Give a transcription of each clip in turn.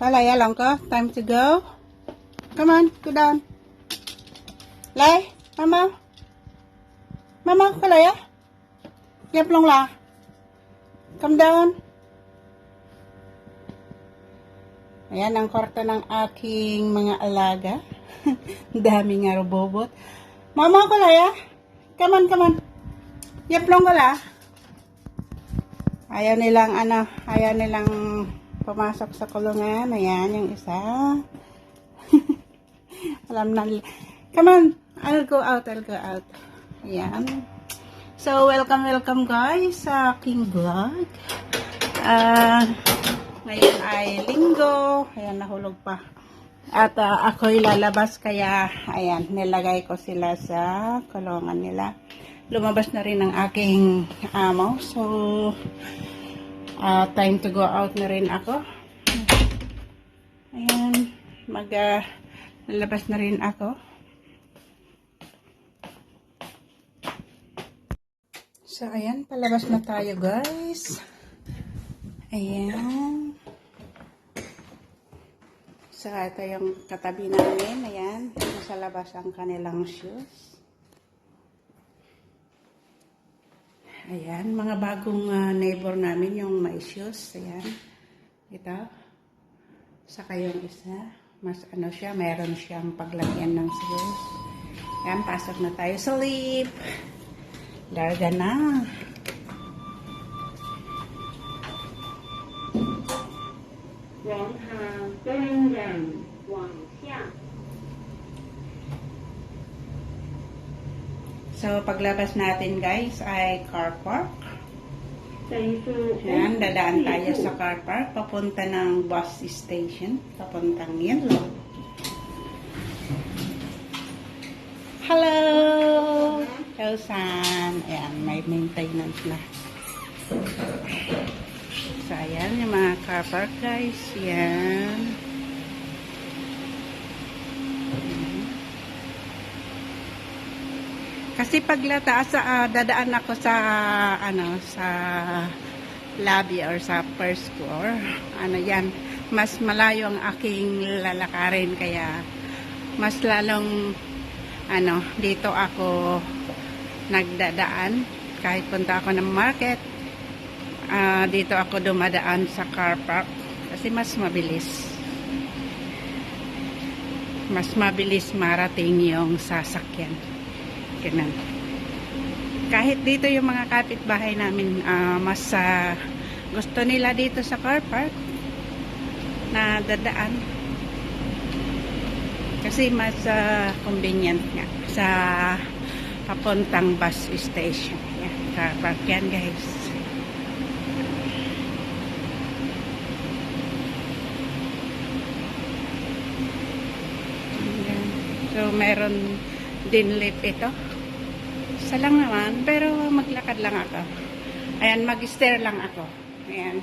Kalaya lang ko. Time to go. Come on, go down. Lay, mama. Mama, kalaya. Yap lang la. Come down. Ayan ang kwarto ng aking mga alaga. Dami nga robobot. Mama, kalaya. Come on, come on. Yap lang la. Ayaw nilang ayaw nilang pumasok sa kulungan. Ayan yung isa. Alam na nila. Come on, I'll go out. Ayan. So, welcome guys sa aking vlog. Ngayon ay linggo. Ayan, nahulog pa. At ako'y lalabas kaya, ayan, nilagay ko sila sa kulungan nila. Lumabas na rin ang aking amo. So, time to go out na rin ako. Ayan, lalabas na rin ako. So, ayan, palabas na tayo guys. Ayan. So, ito yung katabi namin. Ayan, nasa labas ang kanilang shoes. Ayan, mga bagong neighbor namin yung may shoes. Ayan. Ito. Saka yung isa. Mas siya, meron siyang paglagyan ng shoes. Ayan, pasok na tayo sa lift. Larga na. So, paglabas natin guys ay car park. Ayan, dadaan tayo sa car park. Papunta ng bus station. Papuntang Yellow. Hello! San. Ayan, may maintenance na. So, ayan, yung mga car park guys. Ayan. Kasi paglata dadaan ako sa sa lobby or sa first floor. Yan, mas malayo ang aking lalakarin kaya mas lalong dito ako nagdadaan kahit punta ako ng market. Dito ako dumadaan sa car park kasi mas mabilis. Mas mabilis marating yung sasakyan. Ganun. Kahit dito yung mga kapitbahay namin, mas gusto nila dito sa car park na dadaan. Kasi mas convenient nga sa papuntang bus station. Yan, car park yan guys. Yan. So meron din lift ito. Isa lang naman, pero maglakad lang ako. Ayan, mag-stair lang ako. Ayan.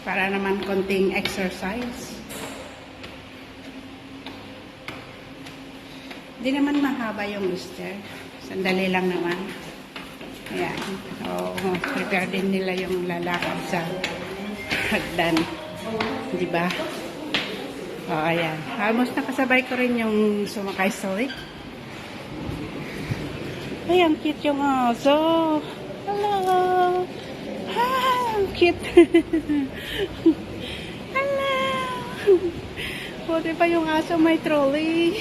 Para naman konting exercise. Hindi naman mahaba yung stair. Sandali lang naman. Ayan. So, prepare din nila yung lalakad sa hagdan. Diba? O, ayan. Almost nakasabay ko rin yung sumakay sa lift. Ay, ang cute yung aso. Hello. Ah, ang cute. Hello. Buti pa yung aso may trolley.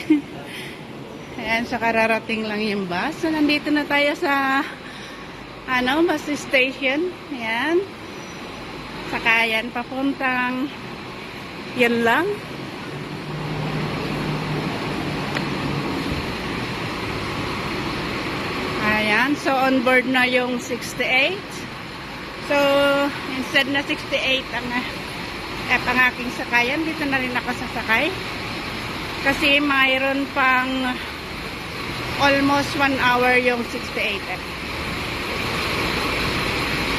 Ayan, so kararating lang yung bus. So, nandito na tayo sa bus station. Ayan. Sakayan, papuntang yun lang. Ayan, so on board na yung 68. So, instead na 68 ang aking sakayan, dito na rin ako sasakay. Kasi mayroon pang almost 1 hour yung 68.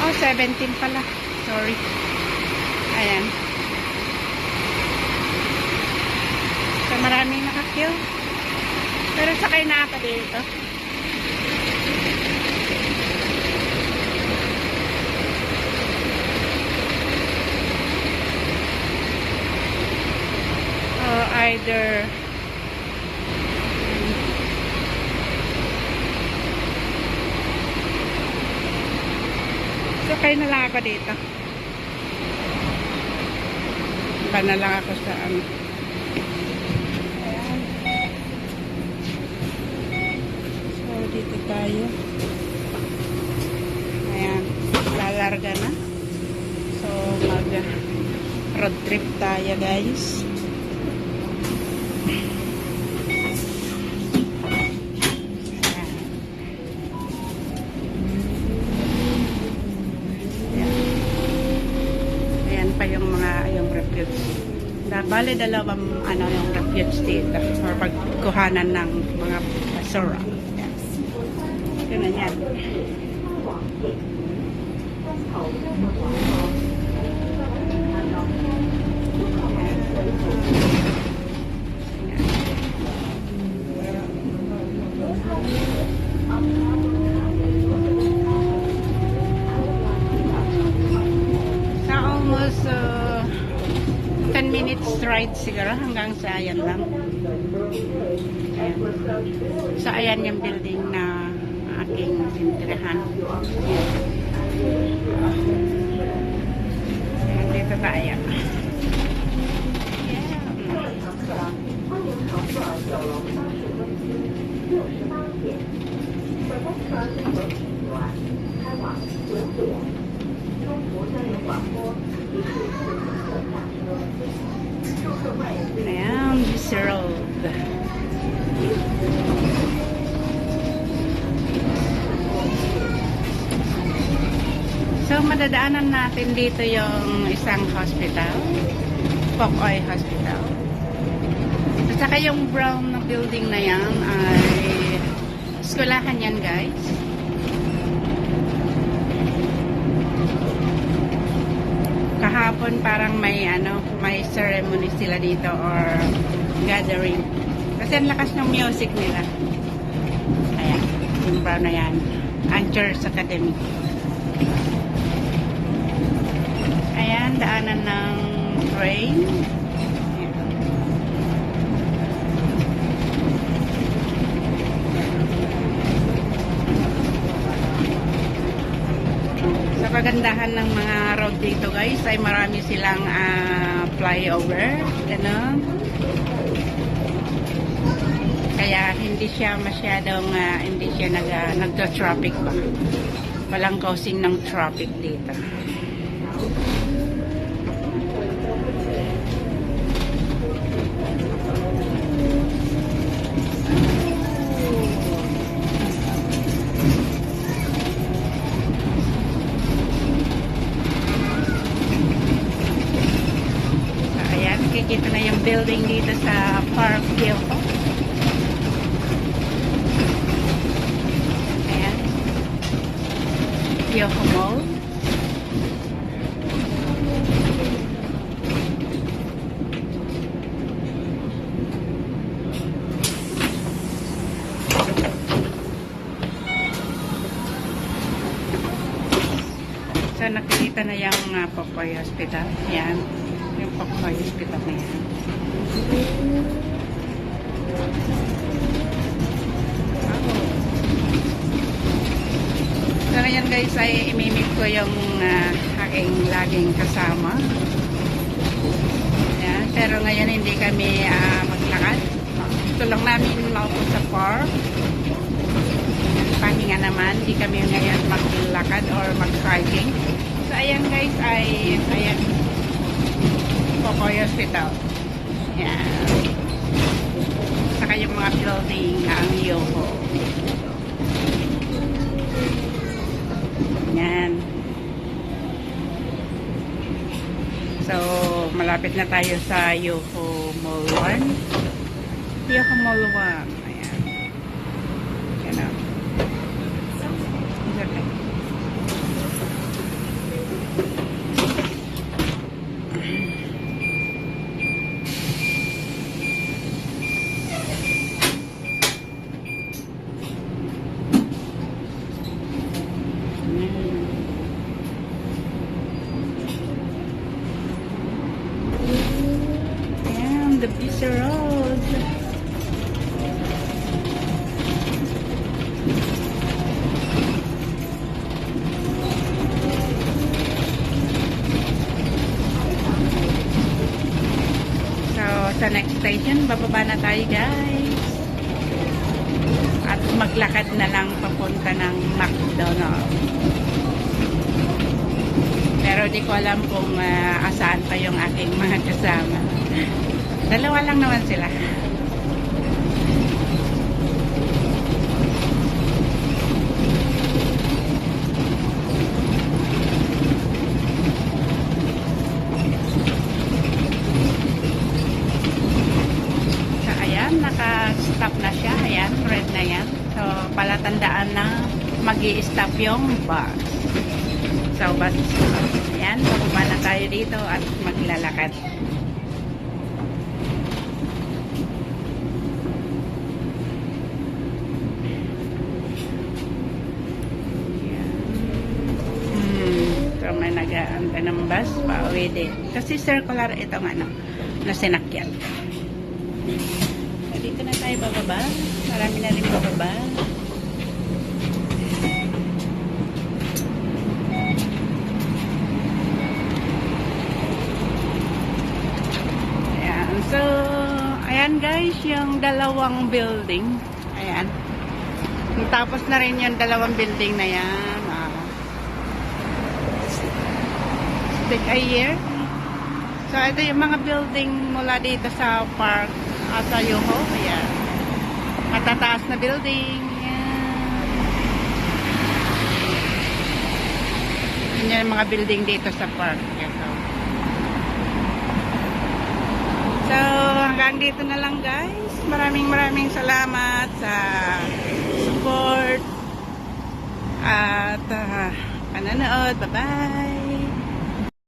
Oh, 17 pala. Sorry. Ayan. So, maraming nakakill. Pero sakay na ako dito. rider. So, kayo na lang ako dito. Iba na lang ako sa ano. Ayan. So, dito tayo. Ayan. Lalarga na. So, mag-road trip tayo, guys. Pa yung mga refuge. Bale dalawang yung refuge dito or pagkuhanan ng mga basura. Yes. Yun na yan. Almost 10 minutes ride siguro hanggang sa ayan lang. Ayan. So ayan yung building na aking tintirahan. Ayan, dito tayo. Ayan, this road. So, madadaanan natin dito yung isang hospital, Pocoy Hospital. At saka yung brown na building na yan ay eskwelahan yan, guys. Kahapon parang may ceremony sila dito or gathering. Kasi ang lakas ng music nila. Ayan, yung brown na yan. Anchors Academy. Ayan, daanan ng train. Ayan. Sa kagandahan ng mga road dito, guys, ay marami silang flyover. Gano'n. Kaya hindi siya masyadong hindi siya nagto-traffic ba. Walang causing ng traffic dito. Kita na yung building dito sa Park Gilpo. Ayan. Gilpo Mall. So, nakikita na yung Pocoy Hospital. Ayan. Yung Pocoy Hospital na yan. So ngayon, guys, ay imimit ko yung aking laging kasama. Yan. Pero ngayon hindi kami maglakad. Ito lang namin maupo sa park. Pahinga naman. Hindi kami ngayon maglakad or mag-hiking. So ayan, guys, ayan. Pocoy Hospital. Yan. Saka yung mga building ang Yoho. Yan. So, malapit na tayo sa Yoho Mall 1. Yoho Mall 1. Ayan. Yan na. Okay. the busy road. So, sa next station, bababa na tayo guys. At maglakad na lang papunta ng McDonald's. Pero di ko alam kung asaan pa yung aking mga kasama. Dalawa lang naman sila. So ayan, naka-stop na siya. Ayan, red na yan. So palatandaan na mag-i-stop yung bus. So, bus stop. Ayan, bababa na tayo dito at maglalakad. Ayan. So, may nag-aantay ng bus pa uwi din. Kasi circular itong ano, na sinakyan. So, dito na tayo bababa. Marami na rin bababa. So, ayan guys, yung dalawang building. Ayan. Tapos na rin yung dalawang building na yan. Stick a year. So, ito yung mga building mula dito sa park at sa Yoho. Ayan. Matataas na building. Ayan. Yun yung mga building dito sa park. Ayan. So, hanggang dito na lang guys. Maraming salamat sa support at panonood. Bye-bye!